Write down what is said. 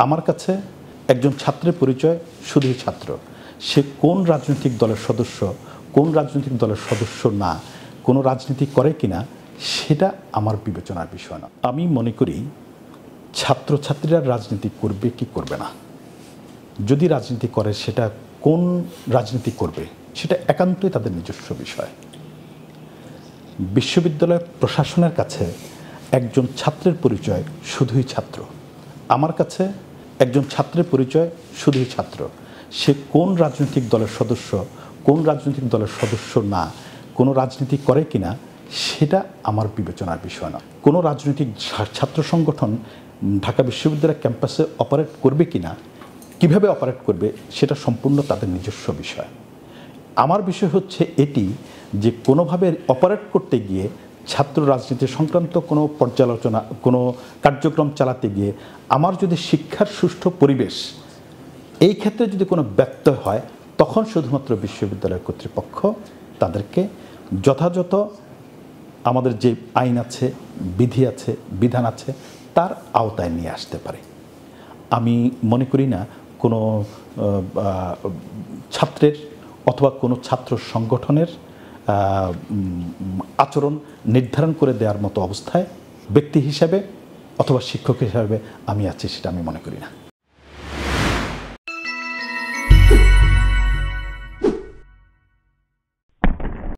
আমার কাছে একজন ছাত্রের পরিচয় শুধুই ছাত্র। সে কোন রাজনৈতিক দলের সদস্য, কোন রাজনৈতিক দলের সদস্য না, কোনো রাজনীতি করে কিনা সেটা আমার বিবেচনার বিষয় না। আমি মনে করি ছাত্রছাত্রীরা রাজনীতি করবে কি করবে না, যদি রাজনীতি করে সেটা কোন রাজনীতি করবে সেটা একান্তই তাদের নিজস্ব বিষয়। বিশ্ববিদ্যালয় প্রশাসনের কাছে একজন ছাত্রের পরিচয় শুধুই ছাত্র। আমার কাছে একজন ছাত্রের পরিচয় শুধুই ছাত্র। সে কোন রাজনৈতিক দলের সদস্য, কোন রাজনৈতিক দলের সদস্য না, কোনো রাজনীতি করে কিনা সেটা আমার বিবেচনার বিষয় না। কোনো রাজনৈতিক ছাত্র সংগঠন ঢাকা বিশ্ববিদ্যালয় ক্যাম্পাসে অপারেট করবে কিনা, কিভাবে অপারেট করবে সেটা সম্পূর্ণ তাদের নিজস্ব বিষয়। আমার বিষয় হচ্ছে এটি যে কোনোভাবে অপারেট করতে গিয়ে ছাত্র রাজনীতি সংক্রান্ত কোনো পর্যালোচনা, কোনো কার্যক্রম চালাতে গিয়ে আমার যদি শিক্ষার সুষ্ঠু পরিবেশ এই ক্ষেত্রে যদি কোনো ব্যত্যয় হয়, তখন শুধুমাত্র বিশ্ববিদ্যালয় কর্তৃপক্ষ তাদেরকে যথাযথ আমাদের যে আইন আছে, বিধি আছে, বিধান আছে তার আওতায় নিয়ে আসতে পারে। আমি মনে করি না কোনো ছাত্রের অথবা কোনো ছাত্র সংগঠনের আচরণ নির্ধারণ করে দেওয়ার মতো অবস্থায় ব্যক্তি হিসাবে অথবা শিক্ষক হিসাবে আমি আছি, সেটা আমি মনে করি না।